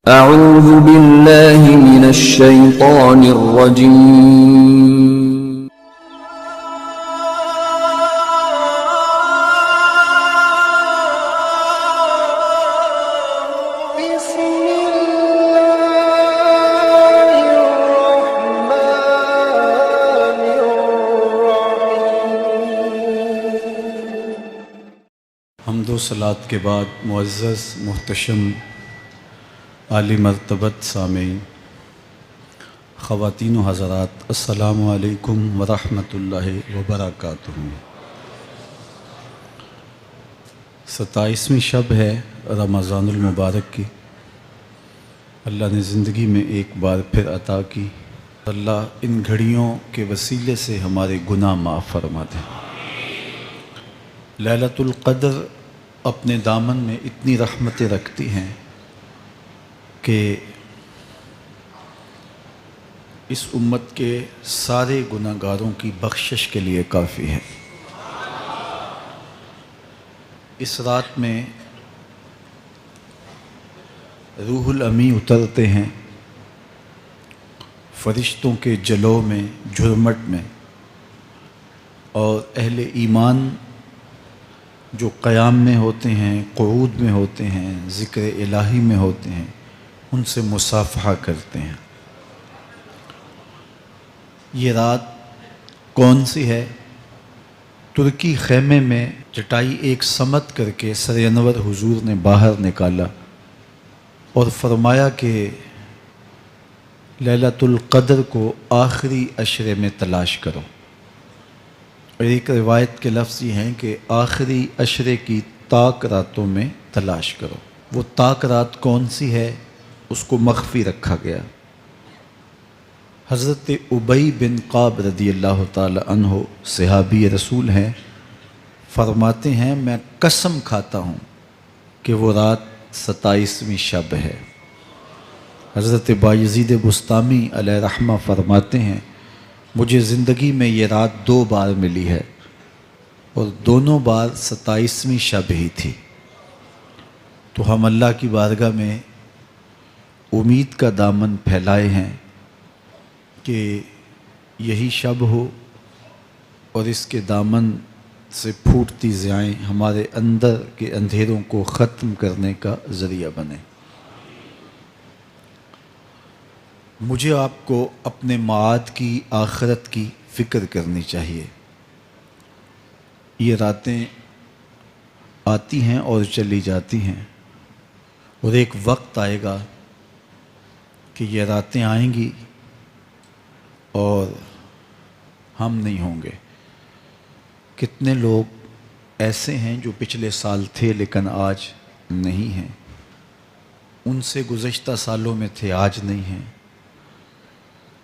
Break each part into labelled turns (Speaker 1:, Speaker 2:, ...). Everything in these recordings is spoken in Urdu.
Speaker 1: أعوذ بالله من الشيطان الرجيم
Speaker 2: بسم الله الرحمن الرحيم۔
Speaker 3: حمد و صلات کے بعد معزز محتشم عالی مرتبت سامعین، خواتین و حضرات، السلام علیکم ورحمۃ اللہ وبرکاتہ۔ 27ویں شب ہے رمضان المبارک کی۔ اللہ نے زندگی میں ایک بار پھر عطا کی۔ اللہ ان گھڑیوں کے وسیلے سے ہمارے گناہ معاف فرما دے۔ لیلۃ القدر اپنے دامن میں اتنی رحمتیں رکھتی ہیں کہ اس امت کے سارے گناہ گاروں کی بخشش کے لیے کافی ہے۔ اس رات میں روح الامی اترتے ہیں فرشتوں کے جلو میں، جھرمٹ میں، اور اہل ایمان جو قیام میں ہوتے ہیں، قعود میں ہوتے ہیں، ذکر الہی میں ہوتے ہیں، ان سے مصافحہ کرتے ہیں۔ یہ رات کون سی ہے؟ ترکی خیمے میں چٹائی ایک سمت کر کے سر انور حضور نے باہر نکالا اور فرمایا کہ لیلۃ القدر کو آخری عشرے میں تلاش کرو۔ اور ایک روایت کے لفظ یہ ہیں کہ آخری عشرے کی طاق راتوں میں تلاش کرو۔ وہ طاق رات کون سی ہے؟ اس کو مخفی رکھا گیا۔ حضرت ابی بن قعب رضی اللہ تعالی عنہ صحابی رسول ہیں، فرماتے ہیں میں قسم کھاتا ہوں کہ وہ رات 27ویں شب ہے۔ حضرت بایزید بسطامی علیہ رحمہ فرماتے ہیں مجھے زندگی میں یہ رات 2 بار ملی ہے اور دونوں بار 27ویں شب ہی تھی۔ تو ہم اللہ کی بارگاہ میں امید کا دامن پھیلائے ہیں کہ یہی شب ہو اور اس کے دامن سے پھوٹتی ضیائیں ہمارے اندر کے اندھیروں کو ختم کرنے کا ذریعہ بنے۔ مجھے آپ کو اپنے معاد کی، آخرت کی فکر کرنی چاہیے۔ یہ راتیں آتی ہیں اور چلی جاتی ہیں، اور ایک وقت آئے گا کہ یہ راتیں آئیں گی اور ہم نہیں ہوں گے۔ کتنے لوگ ایسے ہیں جو پچھلے سال تھے لیکن آج نہیں ہیں، ان سے گزشتہ سالوں میں تھے، آج نہیں ہیں۔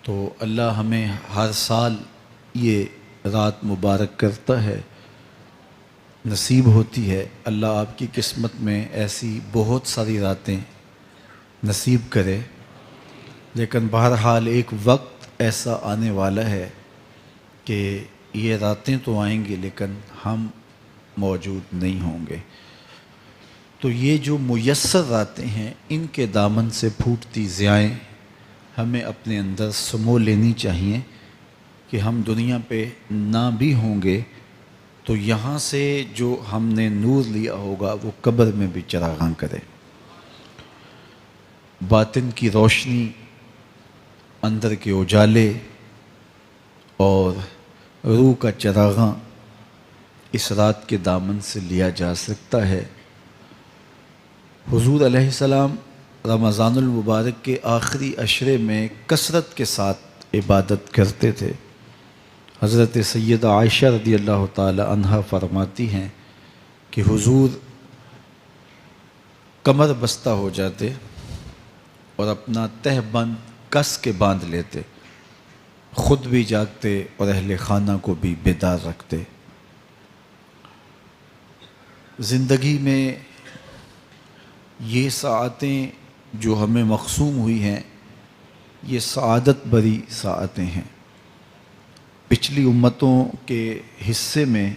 Speaker 3: تو اللہ ہمیں ہر سال یہ رات مبارک کرتا ہے، نصیب ہوتی ہے۔ اللہ آپ کی قسمت میں ایسی بہت ساری راتیں نصیب کرے، لیکن بہرحال ایک وقت ایسا آنے والا ہے کہ یہ راتیں تو آئیں گی لیکن ہم موجود نہیں ہوں گے۔ تو یہ جو میسر راتیں ہیں ان کے دامن سے پھوٹتی ضیائیں ہمیں اپنے اندر سمو لینی چاہیے کہ ہم دنیا پہ نہ بھی ہوں گے تو یہاں سے جو ہم نے نور لیا ہوگا وہ قبر میں بھی چراغاں کرے. باطن کی روشنی، اندر کے اجالے اور روح کا چراغاں اس رات کے دامن سے لیا جا سکتا ہے. حضور علیہ السلام رمضان المبارک کے آخری عشرے میں کثرت کے ساتھ عبادت کرتے تھے. حضرت سیدہ عائشہ رضی اللہ تعالی عنہا فرماتی ہیں کہ حضور کمر بستہ ہو جاتے اور اپنا تہ بند کس کے باندھ لیتے، خود بھی جاگتے اور اہل خانہ کو بھی بیدار رکھتے. زندگی میں یہ ساعتیں جو ہمیں مقسوم ہوئی ہیں یہ سعادت بری ساعتیں ہیں. پچھلی امتوں کے حصے میں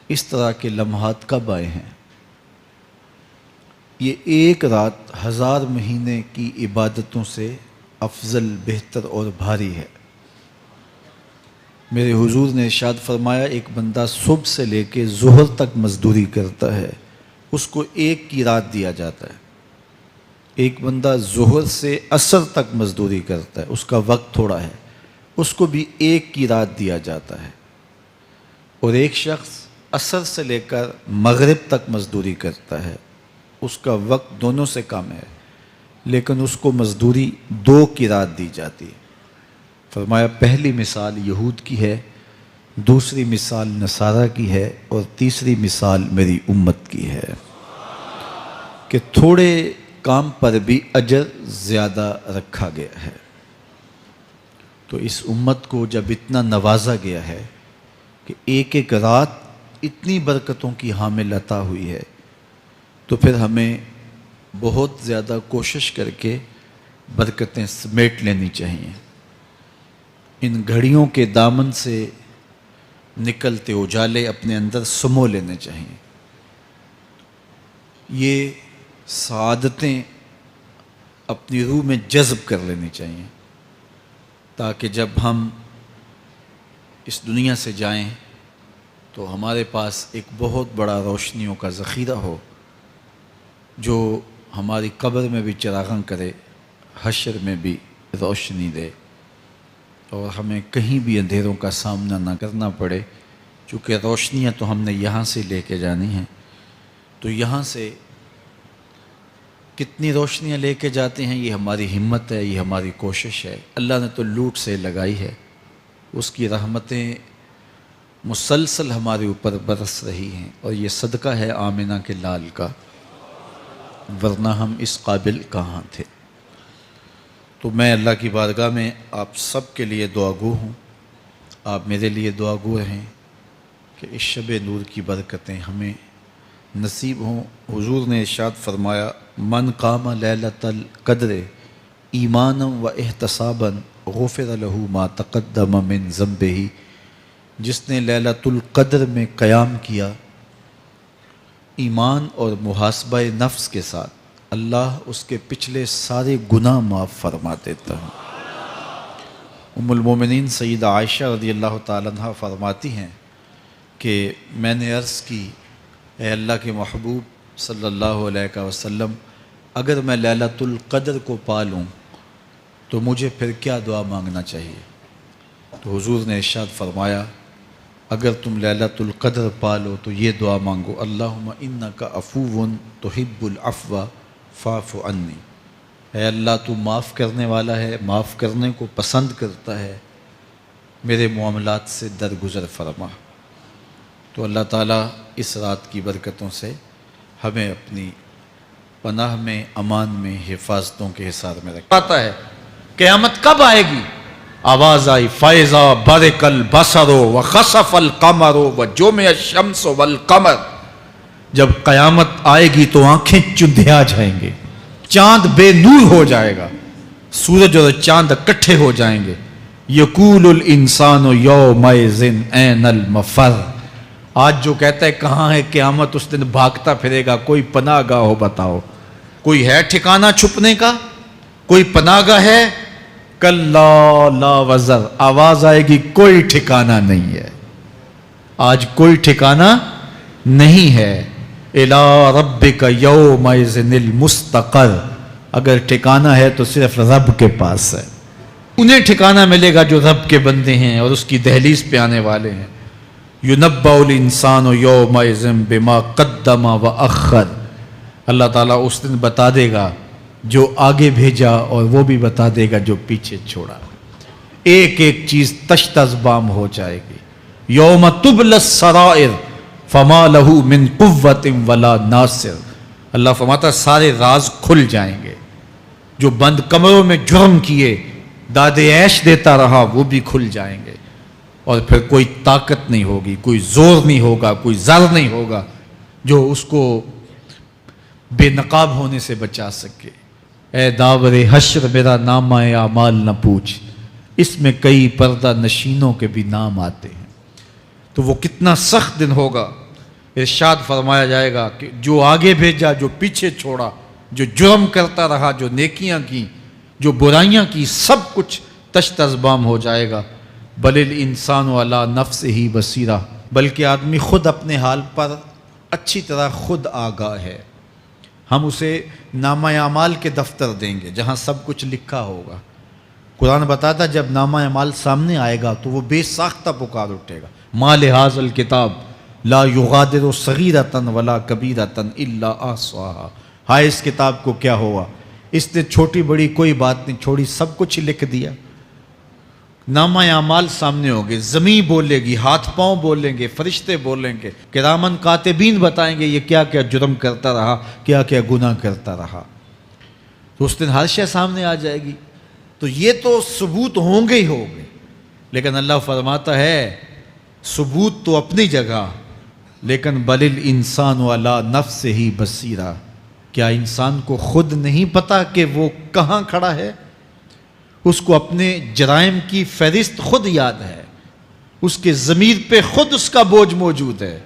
Speaker 3: اس طرح کے لمحات کب آئے ہیں؟ یہ ایک رات 1000 مہینے کی عبادتوں سے افضل، بہتر اور بھاری ہے. میرے حضور نے ارشاد فرمایا ایک بندہ صبح سے لے کے ظہر تک مزدوری کرتا ہے، اس کو ایک کی رات دیا جاتا ہے. ایک بندہ ظہر سے عصر تک مزدوری کرتا ہے، اس کا وقت تھوڑا ہے، اس کو بھی ایک کی رات دیا جاتا ہے. اور ایک شخص عصر سے لے کر مغرب تک مزدوری کرتا ہے، اس کا وقت دونوں سے کم ہے، لیکن اس کو مزدوری 2 کی رات دی جاتی ہے. فرمایا پہلی مثال یہود کی ہے، دوسری مثال نصارہ کی ہے، اور تیسری مثال میری امت کی ہے کہ تھوڑے کام پر بھی اجر زیادہ رکھا گیا ہے. تو اس امت کو جب اتنا نوازا گیا ہے کہ ایک ایک رات اتنی برکتوں کی حامل عطا ہوئی ہے، تو پھر ہمیں بہت زیادہ کوشش کر کے برکتیں سمیٹ لینی چاہیے. ان گھڑیوں کے دامن سے نکلتے اجالے اپنے اندر سمو لینے چاہیے. یہ سعادتیں اپنی روح میں جذب کر لینی چاہیے تاکہ جب ہم اس دنیا سے جائیں تو ہمارے پاس ایک بہت بڑا روشنیوں کا ذخیرہ ہو جو ہماری قبر میں بھی چراغاں کرے، حشر میں بھی روشنی دے، اور ہمیں کہیں بھی اندھیروں کا سامنا نہ کرنا پڑے. چونکہ روشنیاں تو ہم نے یہاں سے لے کے جانی ہیں، تو یہاں سے کتنی روشنیاں لے کے جاتے ہیں یہ ہماری ہمت ہے، یہ ہماری کوشش ہے. اللہ نے تو لوٹ سے لگائی ہے، اس کی رحمتیں مسلسل ہمارے اوپر برس رہی ہیں، اور یہ صدقہ ہے آمنہ کے لال کا، ورنہ ہم اس قابل کہاں تھے. تو میں اللہ کی بارگاہ میں آپ سب کے لیے دعا گو ہوں، آپ میرے لیے دعا گو رہیں کہ اس شب نور کی برکتیں ہمیں نصیب ہوں. حضور نے ارشاد فرمایا من قام لیلۃ القدر ایمانا و احتسابا غفر له ما تقدم من ذنبہ. جس نے لیلۃ القدر میں قیام کیا ایمان اور محاسبہ نفس کے ساتھ، اللہ اس کے پچھلے سارے گناہ معاف فرما دیتا ہے. ام المومنین سیدہ عائشہ رضی اللہ تعالیٰ عنہ فرماتی ہیں کہ میں نے عرض کی اے اللہ کے محبوب صلی اللہ علیہ وسلم، اگر میں لیلۃ القدر کو پا لوں تو مجھے پھر کیا دعا مانگنا چاہیے؟ تو حضور نے ارشاد فرمایا اگر تم لیلۃ القدر پا لو تو یہ دعا مانگو اللہم انک عفو تحب العفو فاعف عنی. اے اللہ تو معاف کرنے والا ہے، معاف کرنے کو پسند کرتا ہے، میرے معاملات سے درگزر فرما. تو اللہ تعالیٰ اس رات کی برکتوں سے ہمیں اپنی پناہ میں، امان میں، حفاظتوں کے حصار میں رکھے. آتا ہے قیامت کب آئے گی؟ آواز آئی فائزہ برق البصر وخسف القمر وجمع الشمس والقمر. جب قیامت آئے گی تو آنکھیں چندھیا جائیں گے، چاند بے نور ہو جائے گا، سورج اور چاند اکٹھے ہو جائیں گے. یقول الانسان یومئذ این المفر. آج جو کہتا ہے کہاں ہے قیامت، اس دن بھاگتا پھرے گا. کوئی پناہ گاہ ہو بتاؤ، کوئی ہے ٹھکانہ چھپنے کا؟ کوئی پناہ گاہ ہے؟ کلا لا وزر. آواز آئے گی کوئی ٹھکانہ نہیں ہے. آج کوئی ٹھکانہ نہیں ہے. الی ربک یومئذ المستقر، اگر ٹھکانہ ہے تو صرف رب کے پاس ہے. انہیں ٹھکانہ ملے گا جو رب کے بندے ہیں اور اس کی دہلیز پہ آنے والے ہیں. یُنَبَّأُ الْإِنسَانُ یومئذ بما قدم وأخر، اللہ تعالیٰ اس دن بتا دے گا جو آگے بھیجا اور وہ بھی بتا دے گا جو پیچھے چھوڑا. ایک ایک چیز تشت ازبام ہو جائے گی. یوم تبلی السرائر فما لہ من قوت ولا ناصر، اللہ فرماتا سارے راز کھل جائیں گے. جو بند کمروں میں جرم کیے، داد عیش دیتا رہا، وہ بھی کھل جائیں گے. اور پھر کوئی طاقت نہیں ہوگی، کوئی زور نہیں ہوگا، کوئی زر نہیں ہوگا جو اس کو بے نقاب ہونے سے بچا سکے. اے داور حشر میرا نامہ اعمال نہ پوچھ، اس میں کئی پردہ نشینوں کے بھی نام آتے ہیں. تو وہ کتنا سخت دن ہوگا. ارشاد فرمایا جائے گا کہ جو آگے بھیجا، جو پیچھے چھوڑا، جو جرم کرتا رہا، جو نیکیاں کی، جو برائیاں کی، سب کچھ تشت ازبام ہو جائے گا. بل الانسان علی نفسہ بصیرہ، بلکہ آدمی خود اپنے حال پر اچھی طرح خود آگاہ ہے. ہم اسے نامہ اعمال کے دفتر دیں گے جہاں سب کچھ لکھا ہوگا. قرآن بتاتا جب نامہ اعمال سامنے آئے گا تو وہ بے ساختہ پکار اٹھے گا، ما لہذا الکتاب لا یغادر صغیرۃ ولا کبیرۃ الا احصاها. ہائے اس کتاب کو کیا ہوا، اس نے چھوٹی بڑی کوئی بات نہیں چھوڑی، سب کچھ لکھ دیا. نامہ اعمال سامنے ہوگے، زمین بولے گی، ہاتھ پاؤں بولیں گے، فرشتے بولیں گے، کرامن کاتبین بتائیں گے یہ کیا کیا جرم کرتا رہا، کیا کیا گناہ کرتا رہا. تو اس دن ہر شے سامنے آ جائے گی. تو یہ تو ثبوت ہوں گے ہی ہوں گے، لیکن اللہ فرماتا ہے ثبوت تو اپنی جگہ، لیکن بل الانسان علی نفسہ بصیرہ، کیا انسان کو خود نہیں پتا کہ وہ کہاں کھڑا ہے؟ اس کو اپنے جرائم کی فہرست خود یاد ہے، اس کے ضمیر پہ خود اس کا بوجھ موجود ہے.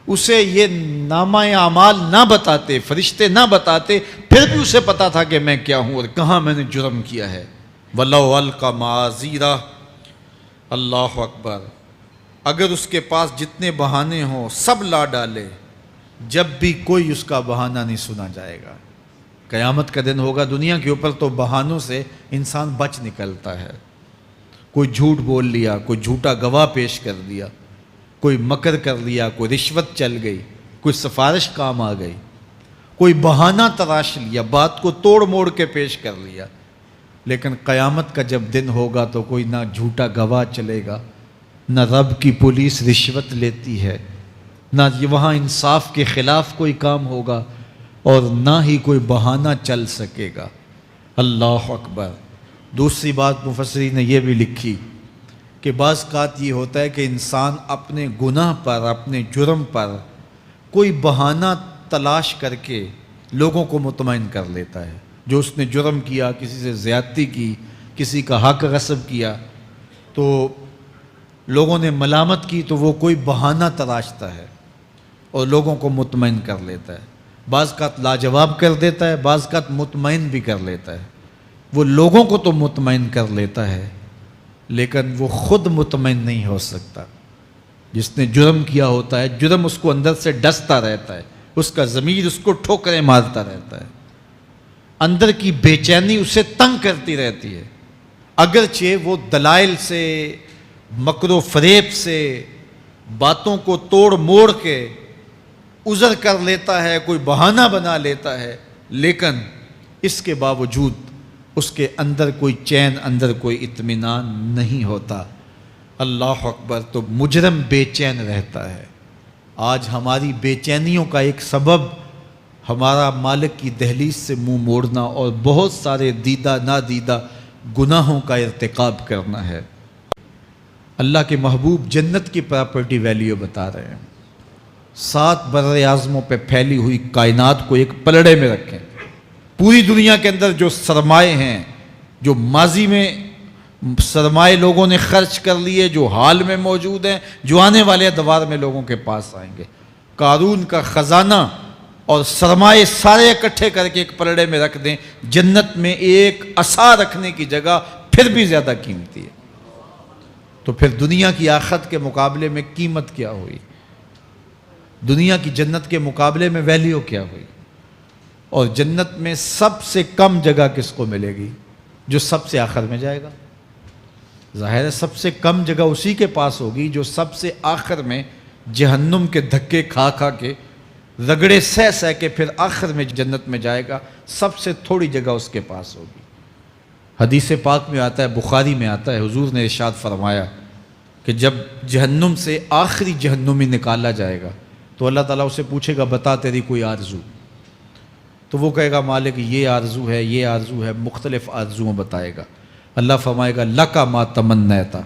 Speaker 3: اسے یہ نامہ اعمال نہ بتاتے، فرشتے نہ بتاتے، پھر بھی اسے پتا تھا کہ میں کیا ہوں اور کہاں میں نے جرم کیا ہے. وَلَوْ أَلْقَى مَعَاذِيرَهُ، اللہ اکبر، اگر اس کے پاس جتنے بہانے ہوں سب لا ڈالے، جب بھی کوئی اس کا بہانہ نہیں سنا جائے گا. قیامت کا دن ہوگا، دنیا کے اوپر تو بہانوں سے انسان بچ نکلتا ہے. کوئی جھوٹ بول لیا، کوئی جھوٹا گواہ پیش کر دیا، کوئی مکر کر لیا، کوئی رشوت چل گئی، کوئی سفارش کام آ گئی، کوئی بہانہ تراش لیا، بات کو توڑ موڑ کے پیش کر لیا. لیکن قیامت کا جب دن ہوگا تو کوئی نہ جھوٹا گواہ چلے گا، نہ رب کی پولیس رشوت لیتی ہے، نہ وہاں انصاف کے خلاف کوئی کام ہوگا، اور نہ ہی کوئی بہانہ چل سکے گا. اللہ اکبر. دوسری بات مفسرین نے یہ بھی لکھی کہ بعض اوقات یہ ہوتا ہے کہ انسان اپنے گناہ پر، اپنے جرم پر کوئی بہانہ تلاش کر کے لوگوں کو مطمئن کر لیتا ہے. جو اس نے جرم کیا، کسی سے زیادتی کی، کسی کا حق غصب کیا، تو لوگوں نے ملامت کی تو وہ کوئی بہانہ تراشتا ہے اور لوگوں کو مطمئن کر لیتا ہے. بعض اوقات لاجواب کر دیتا ہے، بعض اوقات مطمئن بھی کر لیتا ہے. وہ لوگوں کو تو مطمئن کر لیتا ہے لیکن وہ خود مطمئن نہیں ہو سکتا. جس نے جرم کیا ہوتا ہے، جرم اس کو اندر سے ڈستا رہتا ہے، اس کا ضمیر اس کو ٹھوکریں مارتا رہتا ہے، اندر کی بے چینی اسے تنگ کرتی رہتی ہے. اگرچہ وہ دلائل سے، مکر و فریب سے، باتوں کو توڑ موڑ کے عذر کر لیتا ہے، کوئی بہانہ بنا لیتا ہے، لیکن اس کے باوجود اس کے اندر کوئی چین، اندر کوئی اطمینان نہیں ہوتا. اللہ اکبر. تو مجرم بے چین رہتا ہے. آج ہماری بے چینیوں کا ایک سبب ہمارا مالک کی دہلیز سے منہ موڑنا اور بہت سارے دیدہ نادیدہ گناہوں کا ارتکاب کرنا ہے. اللہ کے محبوب جنت کی پراپرٹی ویلیو بتا رہے ہیں. 7 بر اعظموں پہ پھیلی ہوئی کائنات کو ایک پلڑے میں رکھیں. پوری دنیا کے اندر جو سرمائے ہیں، جو ماضی میں سرمائے لوگوں نے خرچ کر لیے، جو حال میں موجود ہیں، جو آنے والے ادوار میں لوگوں کے پاس آئیں گے، قارون کا خزانہ اور سرمائے سارے اکٹھے کر کے ایک پلڑے میں رکھ دیں، جنت میں ایک عصا رکھنے کی جگہ پھر بھی زیادہ قیمتی ہے. تو پھر دنیا کی آخرت کے مقابلے میں قیمت کیا ہوئی؟ دنیا کی جنت کے مقابلے میں ویلیو کیا ہوئی؟ اور جنت میں سب سے کم جگہ کس کو ملے گی؟ جو سب سے آخر میں جائے گا۔ ظاہر ہے سب سے کم جگہ اسی کے پاس ہوگی جو سب سے آخر میں جہنم کے دھکے کھا کھا کے رگڑے سہ سہ کے پھر آخر میں جنت میں جائے گا۔ سب سے تھوڑی جگہ اس کے پاس ہوگی۔ حدیث پاک میں آتا ہے، بخاری میں آتا ہے، حضور نے ارشاد فرمایا کہ جب جہنم سے آخری جہنمی نکالا جائے گا تو اللہ تعالیٰ اسے پوچھے گا بتا تیری کوئی آرزو، تو وہ کہے گا مالک یہ آرزو ہے، یہ آرزو ہے، مختلف آرزوؤں بتائے گا۔ اللہ فرمائے گا لکا ما تمنیتا،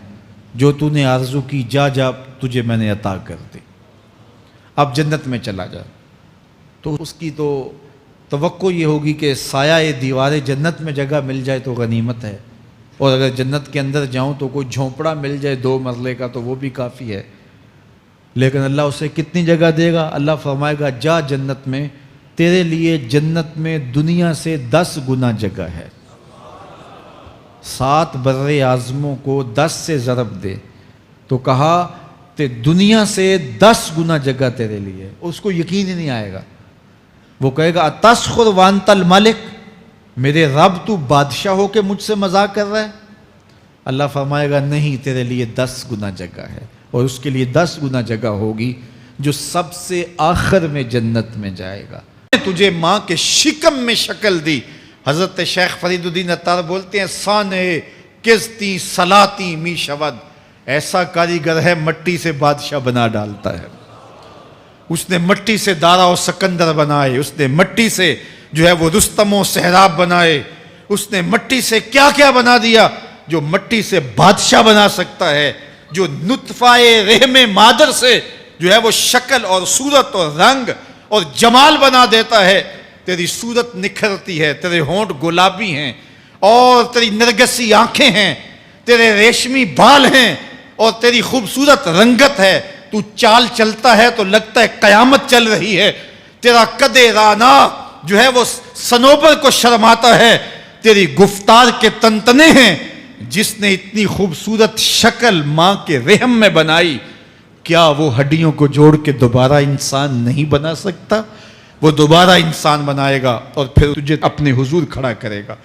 Speaker 3: جو تو نے آرزو کی جا جا تجھے میں نے عطا کر دی، اب جنت میں چلا جا۔ تو اس کی تو توقع یہ ہوگی کہ سایہ دیوار جنت میں جگہ مل جائے تو غنیمت ہے، اور اگر جنت کے اندر جاؤں تو کوئی جھونپڑا مل جائے 2 مرلے کا تو وہ بھی کافی ہے۔ لیکن اللہ اسے کتنی جگہ دے گا؟ اللہ فرمائے گا جا جنت میں، تیرے لیے جنت میں دنیا سے 10 گنا جگہ ہے۔ 7 بر اعظموں کو 10 سے ضرب دے تو کہا کہ دنیا سے 10 گنا جگہ تیرے لیے۔ اس کو یقین ہی نہیں آئے گا، وہ کہے گا اتسخر وانت الملک، میرے رب تو بادشاہ ہو کے مجھ سے مذاق کر رہا ہے؟ اللہ فرمائے گا نہیں، تیرے لیے 10 گنا جگہ ہے، اور اس کے لیے 10 گنا جگہ ہوگی جو سب سے آخر میں جنت میں جائے گا۔ تجھے ماں کے شکم میں شکل دی۔ حضرت شیخ فرید الدین عطار بولتے ہیں سانے کستی سلاتی می شود، ایسا کاریگر ہے مٹی سے بادشاہ بنا ڈالتا ہے۔ اس نے مٹی سے دارا و سکندر بنائے، اس نے مٹی سے جو ہے وہ رستم و سہراب بنائے، اس نے مٹی سے کیا کیا بنا دیا جو مٹی سے بادشاہ بنا سکتا ہے، جو نطفہ رحم مادر سے جو ہے وہ شکل اور صورت اور رنگ اور جمال بنا دیتا ہے۔ تیری صورت نکھرتی ہے، تیرے ہونٹ گلابی ہیں، اور تیری نرگسی آنکھیں ہیں، تیرے ریشمی بال ہیں، اور تیری خوبصورت رنگت ہے، تو چال چلتا ہے تو لگتا ہے قیامت چل رہی ہے، تیرا قد رانا جو ہے وہ صنوبر کو شرماتا ہے، تیری گفتار کے تنتنے ہیں۔ جس نے اتنی خوبصورت شکل ماں کے رحم میں بنائی، کیا وہ ہڈیوں کو جوڑ کے دوبارہ انسان نہیں بنا سکتا؟ وہ دوبارہ انسان بنائے گا اور پھر تجھے اپنے حضور کھڑا کرے گا۔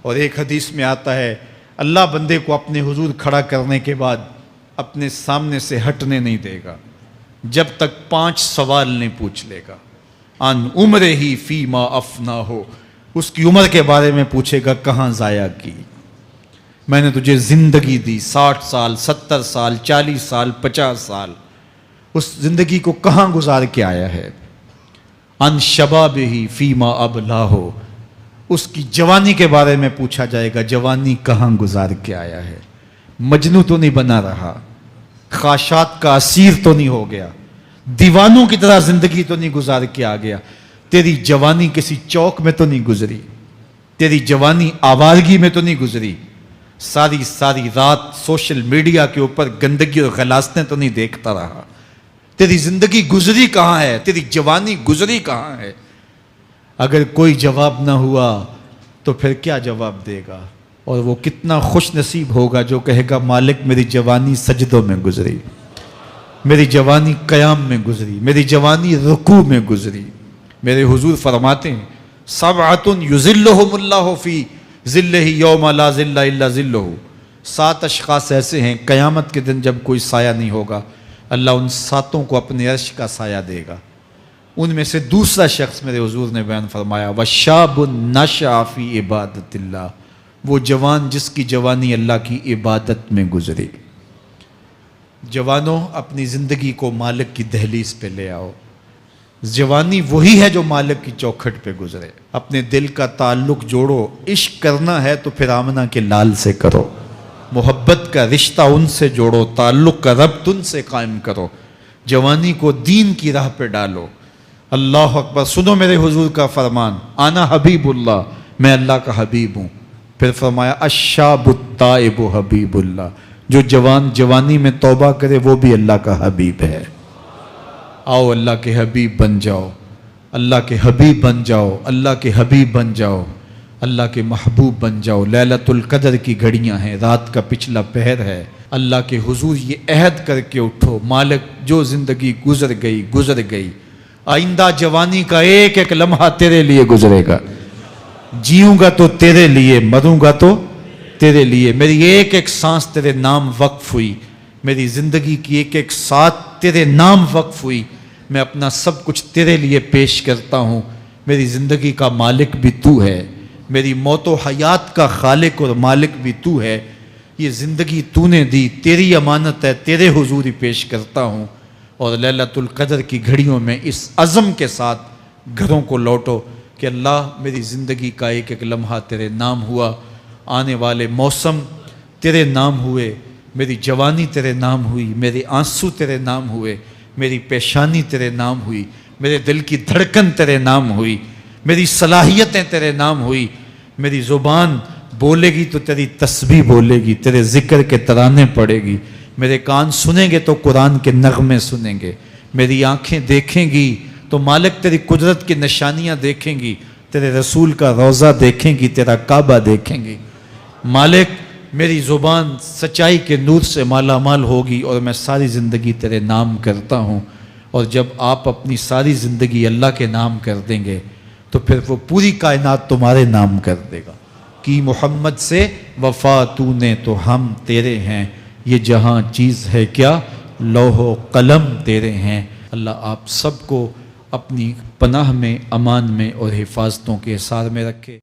Speaker 3: اور ایک حدیث میں آتا ہے اللہ بندے کو اپنے حضور کھڑا کرنے کے بعد اپنے سامنے سے ہٹنے نہیں دے گا جب تک 5 سوال نہیں پوچھ لے گا۔ ان عمر ہی فی ما افنا ہو، اس کی عمر کے بارے میں پوچھے گا کہاں ضائع کی؟ میں نے تجھے زندگی دی 60 سال 70 سال 40 سال 50 سال، اس زندگی کو کہاں گزار کے آیا ہے؟ ان شباب ہی فی ما ابلا ہو، اس کی جوانی کے بارے میں پوچھا جائے گا جوانی کہاں گزار کے آیا ہے؟ مجنوں تو نہیں بنا رہا، خواہشات کا اسیر تو نہیں ہو گیا، دیوانوں کی طرح زندگی تو نہیں گزار کے آ گیا؟ تیری جوانی کسی چوک میں تو نہیں گزری، تیری جوانی آوارگی میں تو نہیں گزری، ساری رات سوشل میڈیا کے اوپر گندگی اور غلاظتیں تو نہیں دیکھتا رہا؟ تیری زندگی گزری کہاں ہے؟ تیری جوانی گزری کہاں ہے؟ اگر کوئی جواب نہ ہوا تو پھر کیا جواب دے گا؟ اور وہ کتنا خوش نصیب ہوگا جو کہے گا مالک میری جوانی سجدوں میں گزری، میری جوانی قیام میں گزری، میری جوانی رکوع میں گزری۔ میرے حضور فرماتے ہیں سبعۃ یظلھم اللہ فی ظلہ یوم لا ظل الا ظلہ، 7 اشخاص ایسے ہیں قیامت کے دن جب کوئی سایہ نہیں ہوگا، اللہ ان 7 کو اپنے عرش کا سایہ دے گا۔ ان میں سے دوسرا شخص میرے حضور نے بیان فرمایا وشاب نشأ فی عبادت اللہ، وہ جوان جس کی جوانی اللہ کی عبادت میں گزری۔ جوانوں اپنی زندگی کو مالک کی دہلیز پہ لے آؤ۔ جوانی وہی ہے جو مالک کی چوکھٹ پہ گزرے۔ اپنے دل کا تعلق جوڑو، عشق کرنا ہے تو پھر آمنہ کے لال سے کرو، محبت کا رشتہ ان سے جوڑو، تعلق کا ربط ان سے قائم کرو، جوانی کو دین کی راہ پہ ڈالو۔ اللہ اکبر، سنو میرے حضور کا فرمان، انا حبیب اللہ، میں اللہ کا حبیب ہوں۔ پھر فرمایا الشاب التائب حبیب اللہ، جو جوان جوانی میں توبہ کرے وہ بھی اللہ کا حبیب ہے۔ آؤ اللہ کے حبیب بن جاؤ، اللہ کے حبیب بن جاؤ، اللہ کے حبیب بن جاؤ، اللہ کے محبوب بن جاؤ۔ لیلۃ القدر کی گھڑیاں ہیں، رات کا پچھلا پہر ہے، اللہ کے حضور یہ عہد کر کے اٹھو، مالک جو زندگی گزر گئی، آئندہ جوانی کا ایک ایک لمحہ تیرے لیے گزرے گا، جیوں گا تو تیرے لیے، مروں گا تو تیرے لیے، میری ایک ایک سانس تیرے نام وقف ہوئی، میری زندگی کی ایک ایک ساتھ تیرے نام وقف ہوئی، میں اپنا سب کچھ تیرے لیے پیش کرتا ہوں، میری زندگی کا مالک بھی تو ہے، میری موت و حیات کا خالق اور مالک بھی تو ہے، یہ زندگی تو نے دی، تیری امانت ہے، تیرے حضور ہی پیش کرتا ہوں۔ اور لیلۃ القدر کی گھڑیوں میں اس عزم کے ساتھ گھروں کو لوٹو کہ اللہ میری زندگی کا ایک ایک لمحہ تیرے نام ہوا، آنے والے موسم تیرے نام ہوئے، میری جوانی تیرے نام ہوئی، میرے آنسو تیرے نام ہوئے، میری پیشانی تیرے نام ہوئی، میرے دل کی دھڑکن تیرے نام ہوئی، میری صلاحیتیں تیرے نام ہوئی، میری زبان بولے گی تو تیری تسبیح بولے گی، تیرے ذکر کے ترانے پڑے گی، میرے کان سنیں گے تو قرآن کے نغمے سنیں گے، میری آنکھیں دیکھیں گی تو مالک تیری قدرت کی نشانیاں دیکھیں گی، تیرے رسول کا روضہ دیکھیں گی، تیرا کعبہ دیکھیں گی، مالک میری زبان سچائی کے نور سے مالا مال ہوگی اور میں ساری زندگی تیرے نام کرتا ہوں۔ اور جب آپ اپنی ساری زندگی اللہ کے نام کر دیں گے تو پھر وہ پوری کائنات تمہارے نام کر دے گا۔ کی محمد سے وفا تو نے تو ہم تیرے ہیں، یہ جہاں چیز ہے کیا لوح و قلم تیرے ہیں۔ اللہ آپ سب کو اپنی پناہ میں، امان میں اور حفاظتوں کے حصار میں رکھے۔